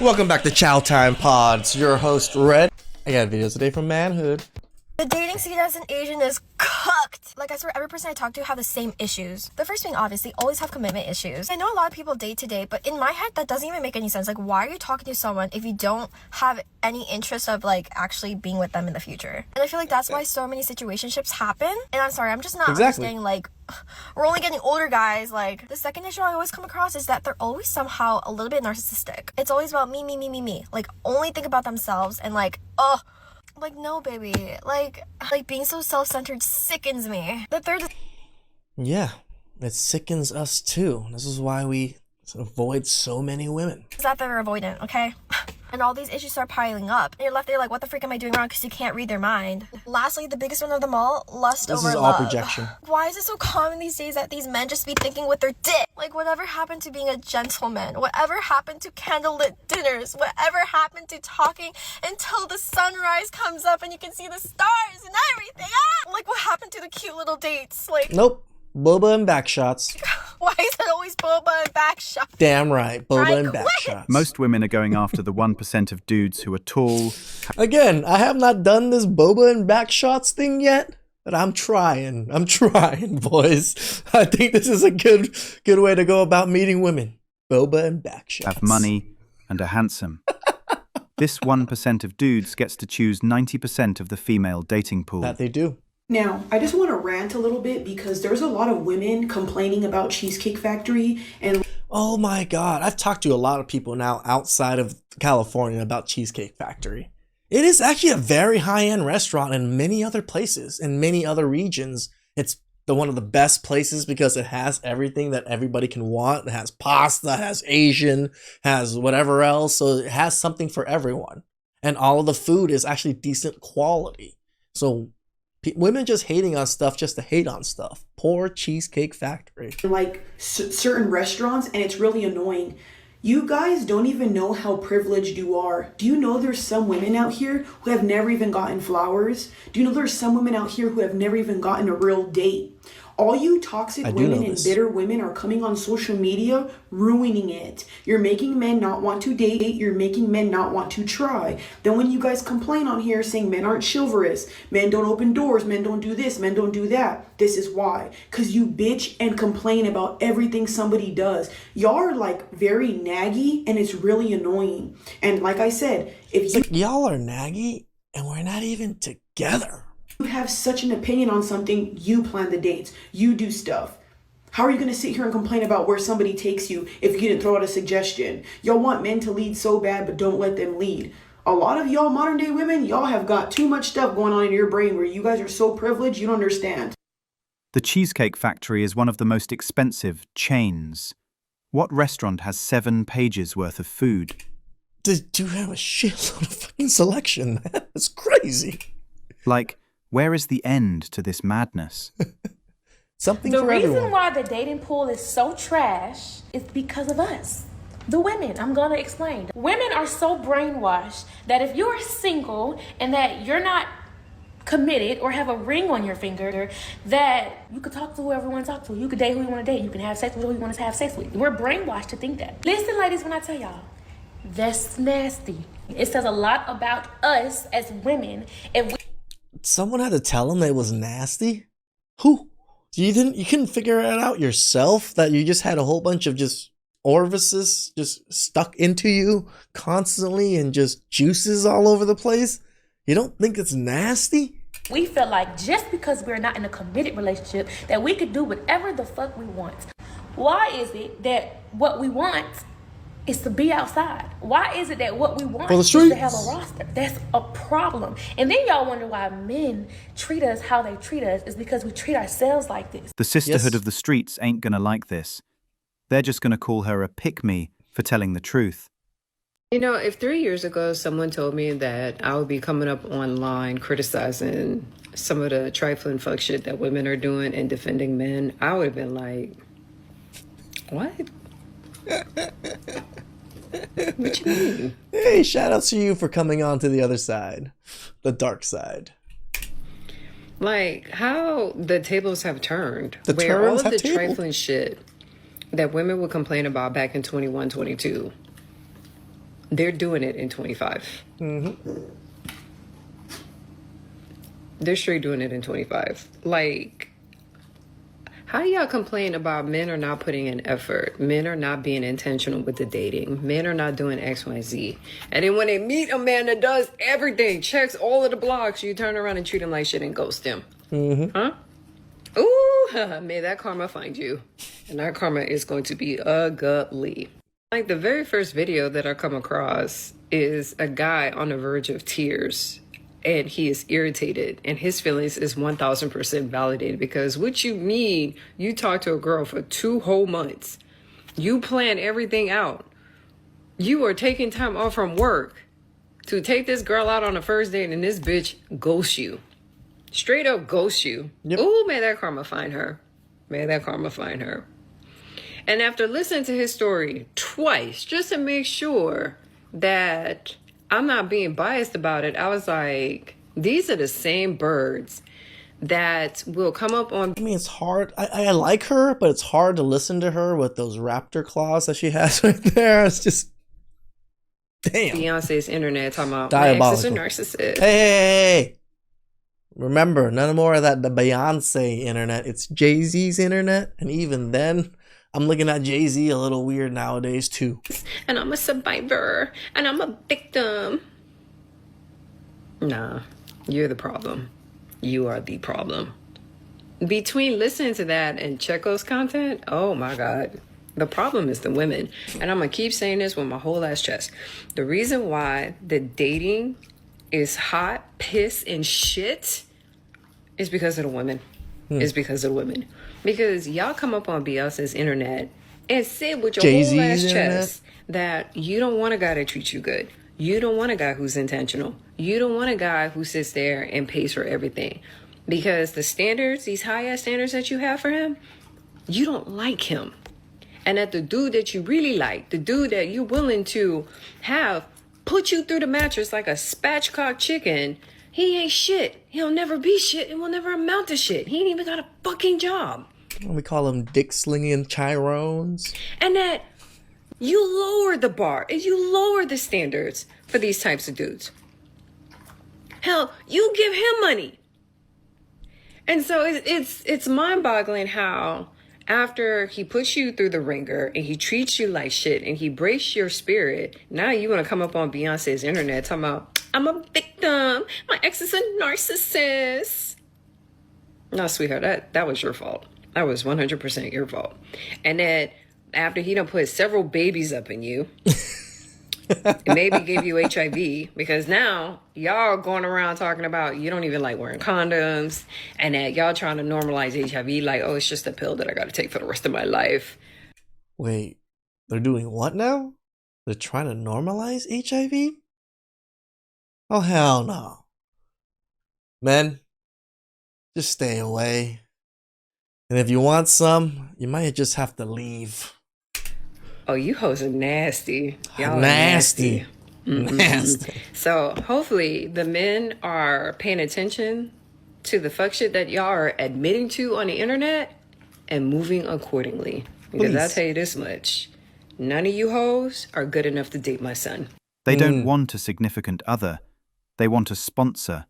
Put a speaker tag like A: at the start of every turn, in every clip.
A: Welcome back to Chow Time Pods. Your host, Red. I got videos today from Manhood.
B: The dating scene as an Asian is cooked. Like, I swear, every person I talk to have the same issues. The first being obvious, they always have commitment issues. I know a lot of people date to date, but in my head, that doesn't even make any sense. Like, why are you talking to someone if you don't have any interest of, like, actually being with them in the future? And I feel like that's why so many situationships happen. And I'm sorry, I'm just not understanding, like, we're only getting older, guys. Like, the second issue I always come across is that they're always somehow a little bit narcissistic. It's always about me. Like, only think about themselves and, like, like, no, baby. Like being so self-centered sickens me. The third...
A: Yeah, it sickens us too. This is why we avoid so many women.
B: Is that they're avoidant, okay? And all these issues start piling up. And you're left there like, what the freak am I doing wrong? Because you can't read their mind. Lastly, the biggest one of them all, lust over love.
A: This is all projection.
B: Why is it so common these days that these men just be thinking with their dick? Like, whatever happened to being a gentleman? Whatever happened to candlelit dinners? Whatever happened to talking until the sunrise comes up and you can see the stars and everything? Like, what happened to the cute little dates? Like,
A: nope. Boba and back shots.
B: Why is it always boba and back shots?
A: Damn right, boba and back shots.
C: Most women are going after the 1% of dudes who are tall.
A: Again, I have not done this boba and back shots thing yet, but I'm trying. I'm trying, boys. I think this is a good way to go about meeting women. Boba and back shots.
C: Have money and are handsome. This 1% of dudes gets to choose 90% of the female dating pool.
A: That they do.
D: Now, I just want to rant a little bit because there's a lot of women complaining about Cheesecake Factory and...
A: Oh my God. I've talked to a lot of people now outside of California about Cheesecake Factory. It is actually a very high-end restaurant in many other places, in many other regions. It's one of the best places because it has everything that everybody can want. It has pasta, has Asian, has whatever else. So it has something for everyone. And all of the food is actually decent quality. So women just hating on stuff just to hate on stuff. Poor Cheesecake Factory.
D: Like certain restaurants, and it's really annoying. You guys don't even know how privileged you are. Do you know there's some women out here who have never even gotten flowers? Do you know there's some women out here who have never even gotten a real date? All you toxic women and bitter women are coming on social media, ruining it. You're making men not want to date. You're making men not want to try. Then when you guys complain on here saying men aren't chivalrous, men don't open doors, men don't do this, men don't do that, this is why. Because you bitch and complain about everything somebody does. Y'all are like very naggy and it's really annoying. And like I said, if you...
A: y'all are naggy and we're not even together.
D: You have such an opinion on something, you plan the dates, you do stuff. How are you going to sit here and complain about where somebody takes you if you didn't throw out a suggestion? Y'all want men to lead so bad, but don't let them lead. A lot of y'all modern day women, y'all have got too much stuff going on in your brain where you guys are so privileged, you don't understand.
C: The Cheesecake Factory is one of the most expensive chains. What restaurant has 7 pages worth of food?
A: They do have a shitload of fucking selection, man. That's crazy.
C: Like, where is the end to this madness?
A: Something for everyone.
E: The reason why the dating pool is so trash is because of us. The women, I'm gonna explain. Women are so brainwashed that if you're single and that you're not committed or have a ring on your finger, that you could talk to whoever you want to talk to. You could date who you want to date. You can have sex with who you want to have sex with. We're brainwashed to think that. Listen, ladies, when I tell y'all, that's nasty. It says a lot about us as women if we...
A: Someone had to tell him that it was nasty? Who? You couldn't figure it out yourself? That you just had a whole bunch of just orifices just stuck into you constantly and just juices all over the place? You don't think it's nasty?
E: We feel like just because we're not in a committed relationship that we could do whatever the fuck we want. Why is it that what we want is to be outside? Why is it that what we want is to have a roster? That's a problem. And then y'all wonder why men treat us how they treat us is because we treat ourselves like this.
C: The sisterhood of the streets ain't gonna like this. They're just gonna call her a pick-me for telling the truth.
F: You know, if 3 years ago someone told me that I would be coming up online criticizing some of the trifling fuck shit that women are doing and defending men, I would have been like, what? What you mean?
A: Hey, shout out to you for coming on to the other side, the dark side.
F: Like, how the tables have turned. Where all of the trifling shit that women would complain about back in 21, 22. They're doing it in 25. They're straight doing it in 25. Like, how do y'all complain about men are not putting in effort? Men are not being intentional with the dating. Men are not doing X, Y, Z. And then when they meet a man that does everything, checks all of the blocks, you turn around and treat him like shit and ghost him. Huh? Ooh, may that karma find you. And that karma is going to be ugly. Like, the very first video that I come across is a guy on the verge of tears. And he is irritated, and his feelings is 1000% validated, because what you mean, you talk to a girl for 2 whole months, you plan everything out, you are taking time off from work to take this girl out on the first date, and this bitch ghosts you, straight up ghosts you. Yep. Ooh, may that karma find her. May that karma find her. And after listening to his story twice, just to make sure that I'm not being biased about it, I was like, these are the same birds that will come up on...
A: I mean, it's hard. I like her, but it's hard to listen to her with those raptor claws that she has right there. It's just... Damn.
F: Beyonce's internet talking about
A: diabolical.
F: My ex is a narcissist.
A: Hey. Remember, none more of that the Beyonce internet. It's Jay-Z's internet. And even then... I'm looking at Jay-Z a little weird nowadays, too.
F: And I'm a survivor. And I'm a victim. Nah, you're the problem. You are the problem. Between listening to that and Checo's content, oh my God. The problem is the women. And I'm going to keep saying this with my whole ass chest. The reason why the dating is hot, piss, and shit is because of the women. It's because of the women. Because y'all come up on Beyonce's internet and say with your
A: Jay-Z's
F: whole ass
A: internet
F: chest that you don't want a guy that treats you good. You don't want a guy who's intentional. You don't want a guy who sits there and pays for everything. Because the standards, these high-ass standards that you have for him, you don't like him. And that the dude that you really like, the dude that you're willing to have put you through the mattress like a spatchcock chicken, he ain't shit. He'll never be shit and will never amount to shit. He ain't even got a fucking job.
A: We call them dick slinging chirones.
F: And that you lower the bar and you lower the standards for these types of dudes. Hell, you give him money. And so it's mind-boggling how after he puts you through the ringer and he treats you like shit and he breaks your spirit, now you want to come up on Beyonce's internet talking about, I'm a victim. My ex is a narcissist. No, sweetheart, that was your fault. That was 100% your fault. And then after he done put several babies up in you, maybe gave you HIV, because now y'all going around talking about you don't even like wearing condoms, and that y'all trying to normalize HIV like, oh, it's just a pill that I got to take for the rest of my life.
A: Wait, they're doing what now? They're trying to normalize HIV? Oh, hell no. Men, just stay away. And if you want some, you might just have to leave.
F: Oh, you hoes are nasty. Y'all
A: nasty.
F: Are nasty.
A: Nasty.
F: So hopefully the men are paying attention to the fuck shit that y'all are admitting to on the internet and moving accordingly. Because I'll tell you this much. None of you hoes are good enough to date my son.
C: They don't want a significant other. They want a sponsor.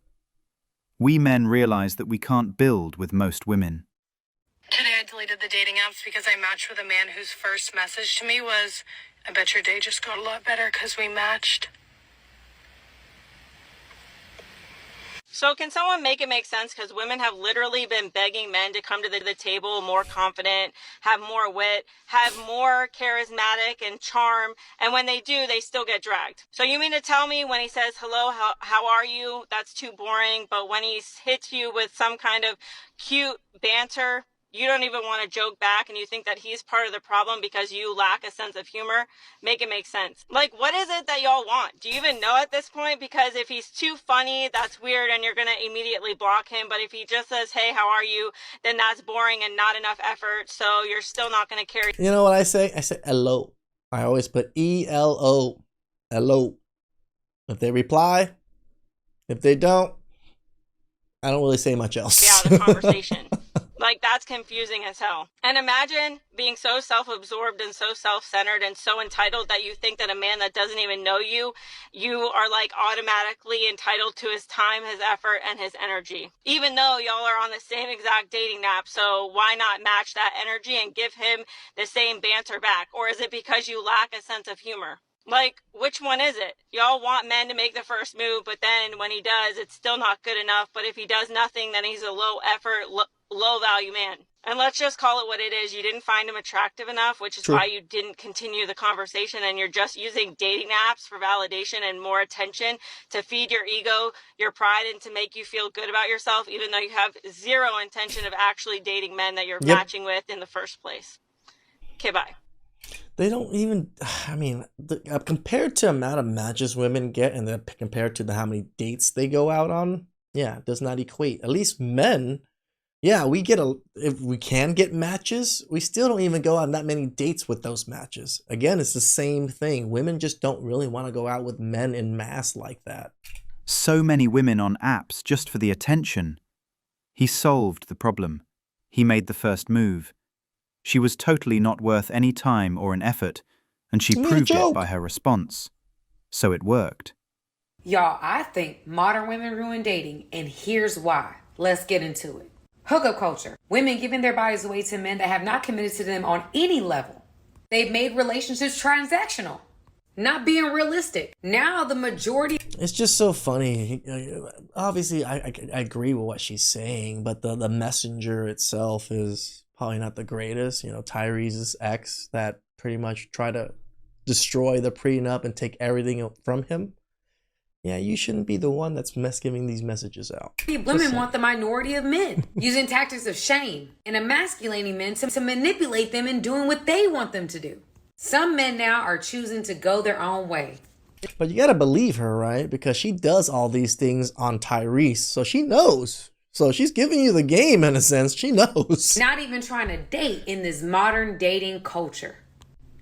C: We men realize that we can't build with most women.
G: Today I deleted the dating apps because I matched with a man whose first message to me was, I bet your day just got a lot better because we matched.
H: So can someone make it make sense? Because women have literally been begging men to come to the table more confident, have more wit, have more charismatic and charm. And when they do, they still get dragged. So you mean to tell me when he says, hello, how are you? That's too boring. But when he hits you with some kind of cute banter, you don't even want to joke back and you think that he's part of the problem because you lack a sense of humor? Make it make sense. Like, what is it that y'all want? Do you even know at this point? Because if he's too funny, that's weird and you're going to immediately block him. But if he just says, hey, how are you? Then that's boring and not enough effort. So you're still not going to carry.
A: You know what I say? I say hello. I always put E-L-O. Hello. If they reply, if they don't, I don't really say much else.
H: Out of the conversation. Like, that's confusing as hell. And imagine being so self-absorbed and so self-centered and so entitled that you think that a man that doesn't even know you, you are like automatically entitled to his time, his effort, and his energy. Even though y'all are on the same exact dating app, so why not match that energy and give him the same banter back? Or is it because you lack a sense of humor? Like, which one is it? Y'all want men to make the first move, but then when he does, it's still not good enough. But if he does nothing, then he's a low effort, low value man. And let's just call it what it is. You didn't find him attractive enough, which is why you didn't continue the conversation, and you're just using dating apps for validation and more attention to feed your ego, your pride, and to make you feel good about yourself, even though you have zero intention of actually dating men that you're matching with in the first place. Okay, bye.
A: They don't even, I mean, compared to the amount of matches women get and then compared to how many dates they go out on, yeah, it does not equate. At least men, yeah, if we can get matches, we still don't even go on that many dates with those matches. Again, it's the same thing. Women just don't really want to go out with men en masse like that.
C: So many women on apps just for the attention. He solved the problem. He made the first move. She was totally not worth any time or an effort, and she proved it by her response. So it worked.
I: Y'all, I think modern women ruin dating, and here's why. Let's get into it. Hookup culture. Women giving their bodies away to men that have not committed to them on any level. They've made relationships transactional, not being realistic. Now the majority...
A: It's just so funny. Obviously, I agree with what she's saying, but the messenger itself is probably not the greatest. You know, Tyrese's ex that pretty much tried to destroy the prenup and take everything from him. Yeah, you shouldn't be the one that's giving these messages out.
I: Women want the minority of men, using tactics of shame and emasculating men to manipulate them and doing what they want them to do. Some men now are choosing to go their own way.
A: But you gotta believe her, right? Because she does all these things on Tyrese, so she knows. So she's giving you the game in a sense. She knows.
I: Not even trying to date in this modern dating culture.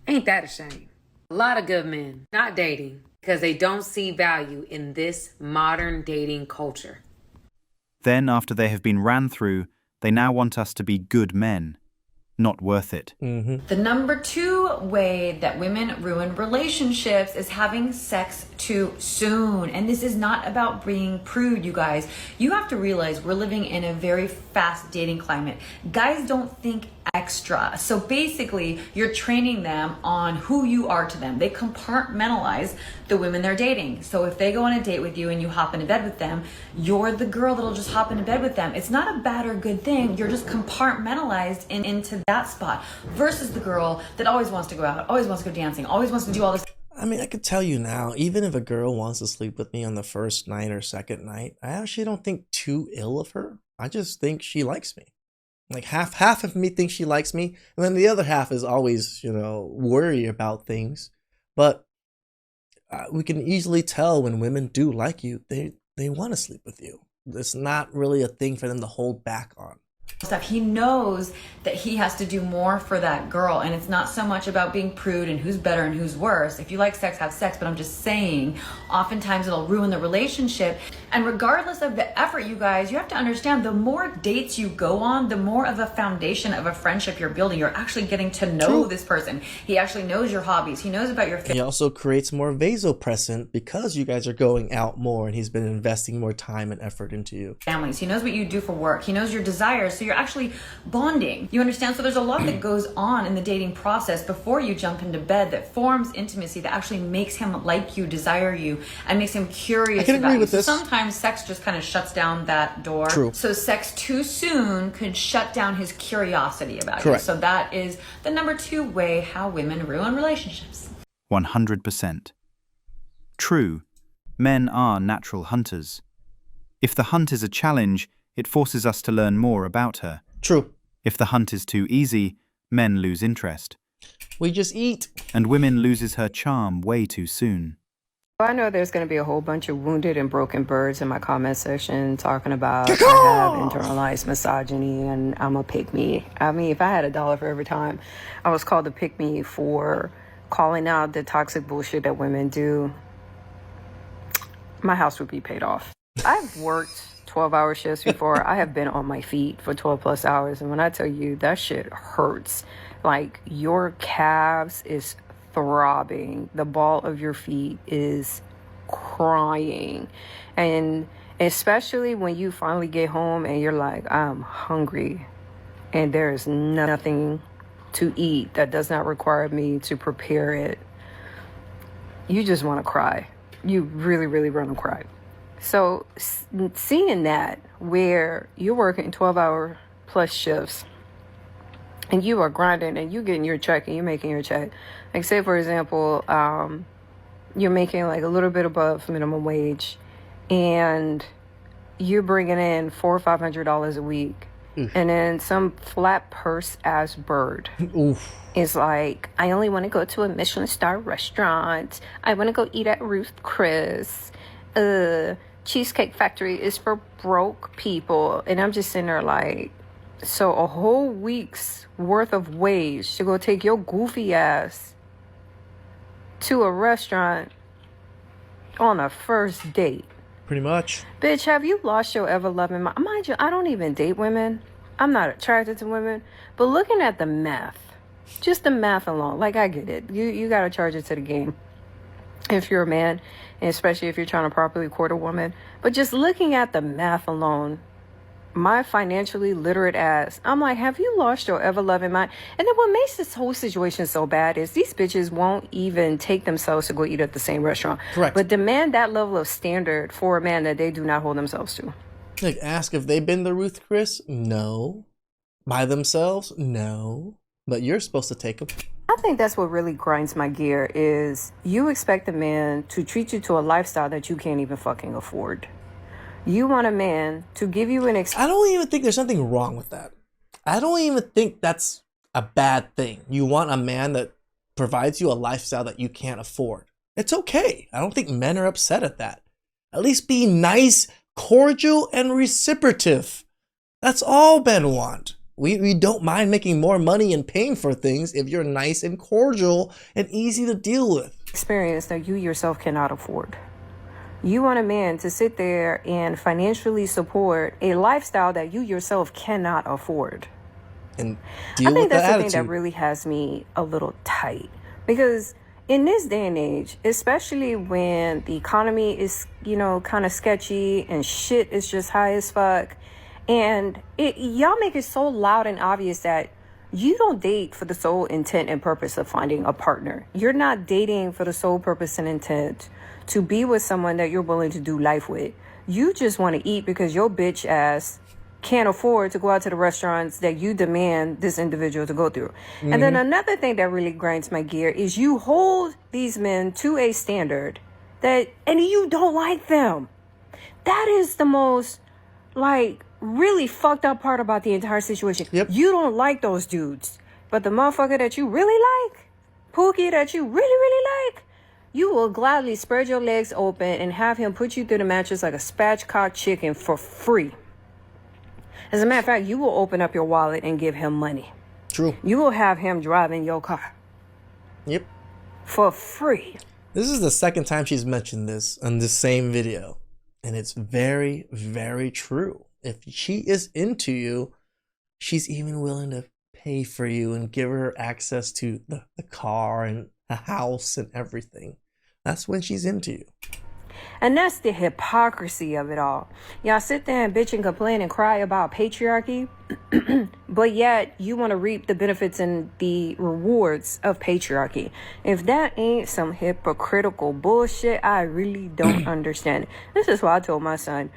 I: Ain't that a shame? A lot of good men not dating because they don't see value in this modern dating culture.
C: Then, after they have been ran through, they now want us to be good men. Not worth it.
J: The number 2 way that women ruin relationships is having sex too soon. And this is not about being prude, you guys. You have to realize we're living in a very fast dating climate. Guys don't think extra. So basically, you're training them on who you are to them. They compartmentalize the women they're dating. So if they go on a date with you and you hop into bed with them, you're the girl that'll just hop into bed with them. It's not a bad or good thing. You're just compartmentalized into that spot versus the girl that always wants to go out, always wants to go dancing, always wants to do all this.
A: I mean, I could tell you now, even if a girl wants to sleep with me on the first night or second night, I actually don't think too ill of her. I just think she likes me. Like half of me thinks she likes me, and then the other half is always, worry about things. But we can easily tell when women do like you, they want to sleep with you. It's not really a thing for them to hold back on.
J: Stuff. He knows that he has to do more for that girl, and it's not so much about being prude and who's better and who's worse. If you like sex, have sex, but I'm just saying oftentimes it'll ruin the relationship. And regardless of the effort, you guys, you have to understand the more dates you go on, the more of a foundation of a friendship you're building. You're actually getting to know this person. He actually knows your hobbies. He knows about your
A: He also creates more vasopressin because you guys are going out more and he's been investing more time and effort into you.
J: families. He knows what you do for work. He knows your desires. So you're actually bonding. You understand? So there's a lot that goes on in the dating process before you jump into bed that forms intimacy, that actually makes him like you, desire you, and makes him curious
A: I can
J: about
A: agree
J: you.
A: with this.
J: Sometimes sex just kind of shuts down that door.
A: True.
J: So sex too soon could shut down his curiosity about
A: Correct.
J: you. So that is the number 2 way how women ruin relationships.
C: 100%. True, men are natural hunters. If the hunt is a challenge, it forces us to learn more about her.
A: True.
C: If the hunt is too easy, men lose interest.
A: We just eat.
C: And women loses her charm way too soon.
F: I know there's going to be a whole bunch of wounded and broken birds in my comment section talking about I have internalized misogyny and I'm a pick-me. I mean, if I had $1 for every time I was called a pick-me for calling out the toxic bullshit that women do, my house would be paid off. I've worked 12-hour shifts before. I have been on my feet for 12 plus hours. And when I tell you that shit hurts, like your calves is throbbing. The ball of your feet is crying. And especially when you finally get home and you're like, I'm hungry and there is nothing to eat that does not require me to prepare it. You just want to cry. You really, really want to cry. So seeing that where you're working 12-hour plus shifts and you are grinding and you getting your check and you're making your check. Like say, for example, you're making like a little bit above minimum wage and you're bringing in $400 or $500 a week. Oof. And then some flat purse ass bird Oof. Is like, I only want to go to a Michelin star restaurant. I want to go eat at Ruth Chris. Cheesecake Factory is for broke people. And I'm just sitting there like, so a whole week's worth of wage to go take your goofy ass to a restaurant on a first date.
A: Pretty much.
F: Bitch, have you lost your ever-loving mind? Mind you, I don't even date women. I'm not attracted to women. But looking at the math, just the math alone, like I get it. You got to charge it to the game if you're a man, and especially if you're trying to properly court a woman. But just looking at the math alone, my financially literate ass, I'm like, have you lost your ever-loving mind? And then what makes this whole situation so bad is these bitches won't even take themselves to go eat at the same restaurant.
A: Correct.
F: But demand that level of standard for a man that they do not hold themselves to.
A: Like, ask if they've been to Ruth Chris? No. By themselves? No. But you're supposed to take them.
F: I think that's what really grinds my gear is you expect a man to treat you to a lifestyle that you can't even fucking afford. You want a man to give you I
A: don't even think there's something wrong with that. I don't even think that's a bad thing. You want a man that provides you a lifestyle that you can't afford. It's okay. I don't think men are upset at that. At least be nice, cordial, and reciprocative. That's all men want. We don't mind making more money and paying for things if you're nice and cordial and easy to deal with.
F: Experience that you yourself cannot afford. You want a man to sit there and financially support a lifestyle that you yourself cannot afford.
A: And deal with the attitude. I think that's the thing
F: that really has me a little tight. Because in this day and age, especially when the economy is, kind of sketchy and shit is just high as fuck, and y'all make it so loud and obvious that you don't date for the sole intent and purpose of finding a partner. You're not dating for the sole purpose and intent to be with someone that you're willing to do life with. You just want to eat because your bitch ass can't afford to go out to the restaurants that you demand this individual to go through. Mm-hmm. And then another thing that really grinds my gear is you hold these men to a standard and you don't like them. That is the most, really fucked up part about the entire situation.
A: Yep.
F: You don't like those dudes. But the motherfucker that you really like, Pookie that you really, really like, you will gladly spread your legs open and have him put you through the mattress like a spatchcock chicken for free. As a matter of fact, you will open up your wallet and give him money.
A: True.
F: You will have him driving your car.
A: Yep.
F: For free.
A: This is the second time she's mentioned this on this same video. And it's very, very true. If she is into you, she's even willing to pay for you and give her access to the car and a house and everything. That's when she's into you.
F: And that's the hypocrisy of it all. Y'all sit there and bitch and complain and cry about patriarchy, but yet you want to reap the benefits and the rewards of patriarchy. If that ain't some hypocritical bullshit, I really don't understand it. This is why I told my son,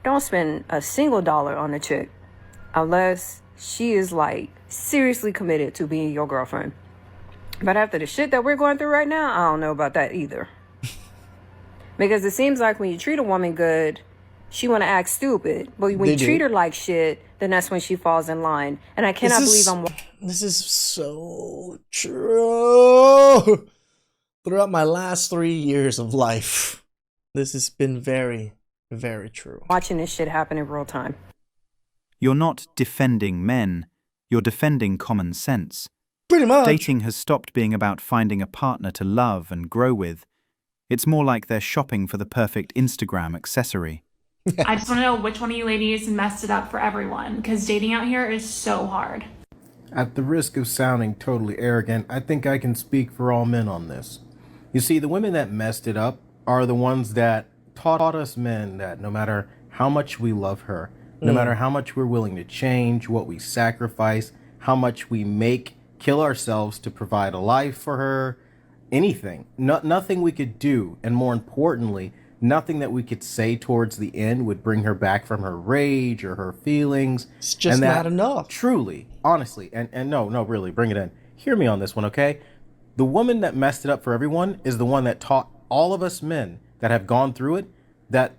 F: don't spend a single dollar on a chick unless she is seriously committed to being your girlfriend. But after the shit that we're going through right now, I don't know about that either. Because it seems like when you treat a woman good, she want to act stupid. But when you treat her like shit, then that's when she falls in line. And I cannot believe
A: This is so true. Throughout my last 3 years of life, this has been very, very true.
F: Watching this shit happen in real time.
C: You're not defending men. You're defending common sense.
A: Pretty much.
C: Dating has stopped being about finding a partner to love and grow with. It's more like they're shopping for the perfect Instagram accessory.
K: I just want to know which one of you ladies messed it up for everyone, because dating out here is so hard.
L: At the risk of sounding totally arrogant, I think I can speak for all men on this. You see, the women that messed it up are the ones that taught us men that no matter how much we love her, no matter how much we're willing to change, what we sacrifice, how much we make, kill ourselves to provide a life for her, anything, nothing we could do, and more importantly, nothing that we could say towards the end would bring her back from her rage or her feelings.
A: It's just
L: and that,
A: not enough.
L: Truly, honestly, and no, really, bring it in. Hear me on this one, okay? The woman that messed it up for everyone is the one that taught all of us men that have gone through it that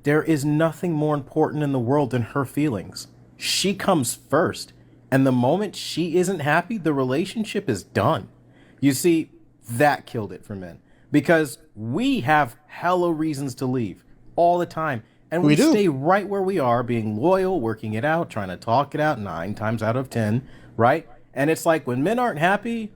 L: there is nothing more important in the world than her feelings. She comes first. And the moment she isn't happy, the relationship is done. You see, that killed it for men. Because we have hella reasons to leave all the time. And we stay right where we are, being loyal, working it out, trying to talk it out 9 times out of 10, right? And it's like when men aren't happy,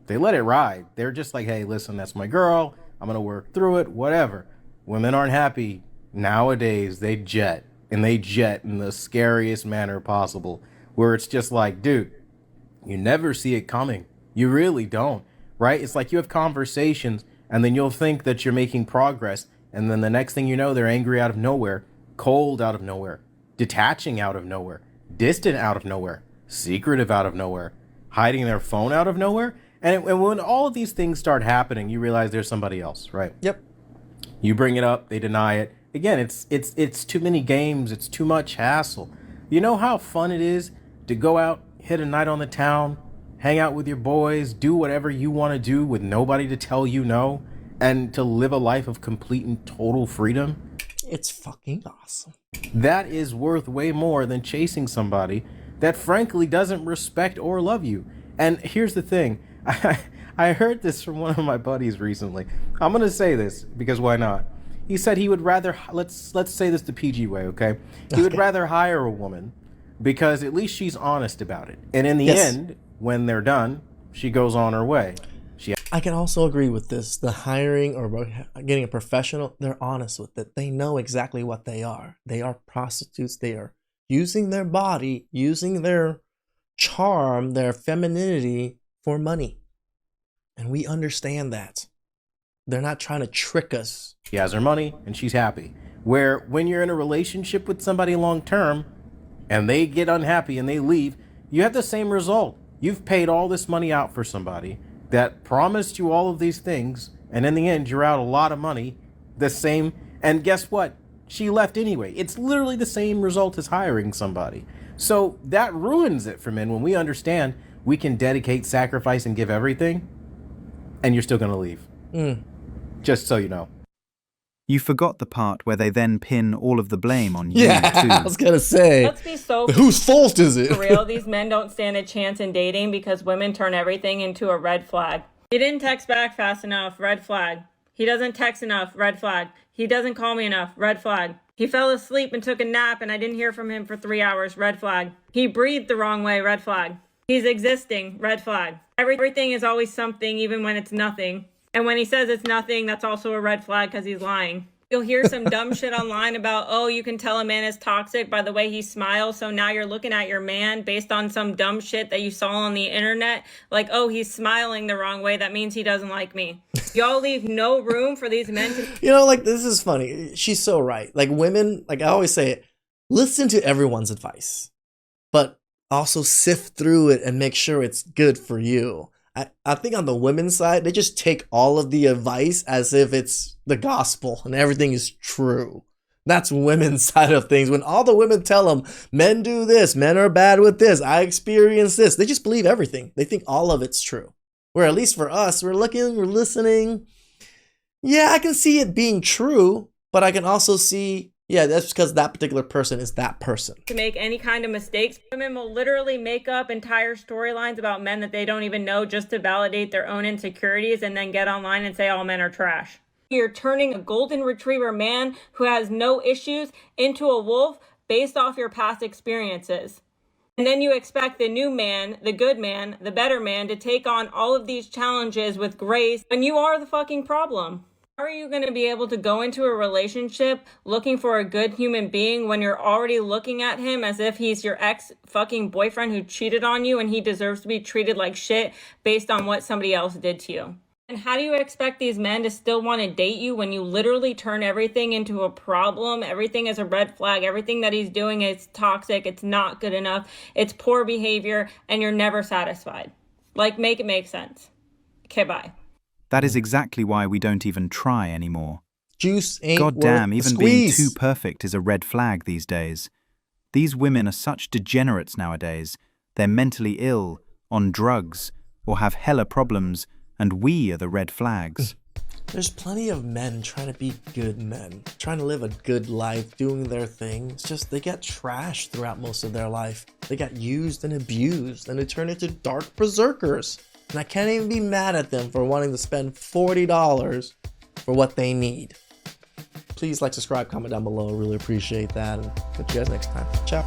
L: they let it ride. They're just like, hey, listen, that's my girl. I'm going to work through it, whatever. When men aren't happy, nowadays, they jet. And they jet in the scariest manner possible. Where it's just like, dude, you never see it coming. You really don't, right? It's like you have conversations and then you'll think that you're making progress. And then the next thing you know, they're angry out of nowhere, cold out of nowhere, detaching out of nowhere, distant out of nowhere, secretive out of nowhere, hiding their phone out of nowhere. And when all of these things start happening, you realize there's somebody else, right?
A: Yep.
L: You bring it up, they deny it. Again, it's too many games. It's too much hassle. You know how fun it is to go out, hit a night on the town, hang out with your boys, do whatever you want to do with nobody to tell you no, and to live a life of complete and total freedom?
A: It's fucking awesome.
L: That is worth way more than chasing somebody that frankly doesn't respect or love you. And here's the thing. I heard this from one of my buddies recently. I'm going to say this because why not? He said he would rather, let's say this the PG way, okay? He would rather hire a woman because at least she's honest about it. And in the end, when they're done, she goes on her way.
A: I can also agree with this. The hiring or getting a professional, they're honest with it. They know exactly what they are. They are prostitutes. They are using their body, using their charm, their femininity for money. And we understand that. They're not trying to trick us.
L: She has her money and she's happy. Where when you're in a relationship with somebody long term and they get unhappy and they leave, you have the same result. You've paid all this money out for somebody that promised you all of these things, and in the end, you're out a lot of money, the same, and guess what? She left anyway. It's literally the same result as hiring somebody. So that ruins it for men when we understand we can dedicate, sacrifice, and give everything, and you're still going to leave. Just so you know.
C: You forgot the part where they then pin all of the blame on you,
A: Yeah,
C: too.
A: I was going to say.
H: Let's be so
A: whose fault is it?
H: For real, these men don't stand a chance in dating because women turn everything into a red flag. He didn't text back fast enough, red flag. He doesn't text enough, red flag. He doesn't call me enough, red flag. He fell asleep and took a nap and I didn't hear from him for 3 hours, red flag. He breathed the wrong way, red flag. He's existing, red flag. Everything is always something even when it's nothing. And when he says it's nothing, that's also a red flag because he's lying. You'll hear some dumb shit online about, oh, you can tell a man is toxic by the way he smiles. So now you're looking at your man based on some dumb shit that you saw on the internet. Like, oh, he's smiling the wrong way. That means he doesn't like me. Y'all leave no room for these men to...
A: You know, like, this is funny. She's so right. Like, women, like I always say it, listen to everyone's advice, but also sift through it and make sure it's good for you. I think on the women's side, they just take all of the advice as if it's the gospel and everything is true. That's women's side of things. When all the women tell them, men do this, men are bad with this, I experience this, they just believe everything. They think all of it's true. Where at least for us, we're looking, we're listening. Yeah, I can see it being true, but I can also see, yeah, that's because that particular person is that person.
H: To make any kind of mistakes. Women will literally make up entire storylines about men that they don't even know just to validate their own insecurities and then get online and say all men are trash. You're turning a golden retriever man who has no issues into a wolf based off your past experiences. And then you expect the new man, the good man, the better man to take on all of these challenges with grace when you are the fucking problem. How are you going to be able to go into a relationship looking for a good human being when you're already looking at him as if he's your ex fucking boyfriend who cheated on you and he deserves to be treated like shit based on what somebody else did to you? And how do you expect these men to still want to date you when you literally turn everything into a problem? Everything is a red flag. Everything that he's doing is toxic. It's not good enough. It's poor behavior, and you're never satisfied. Like, make it make sense. Okay, bye.
C: That is exactly why we don't even try anymore.
A: Juice ain't
C: God
A: worth
C: damn,
A: the
C: even being
A: squeeze.
C: too perfect is a red flag these days. These women are such degenerates nowadays. They're mentally ill, on drugs, or have hella problems, and we are the red flags.
A: There's plenty of men trying to be good men, trying to live a good life, doing their thing. It's just they get trashed throughout most of their life. They got used and abused, and they turn into dark berserkers. And I can't even be mad at them for wanting to spend $40 for what they need. Please like, subscribe, comment down below. Really appreciate that. And catch you guys next time. Ciao.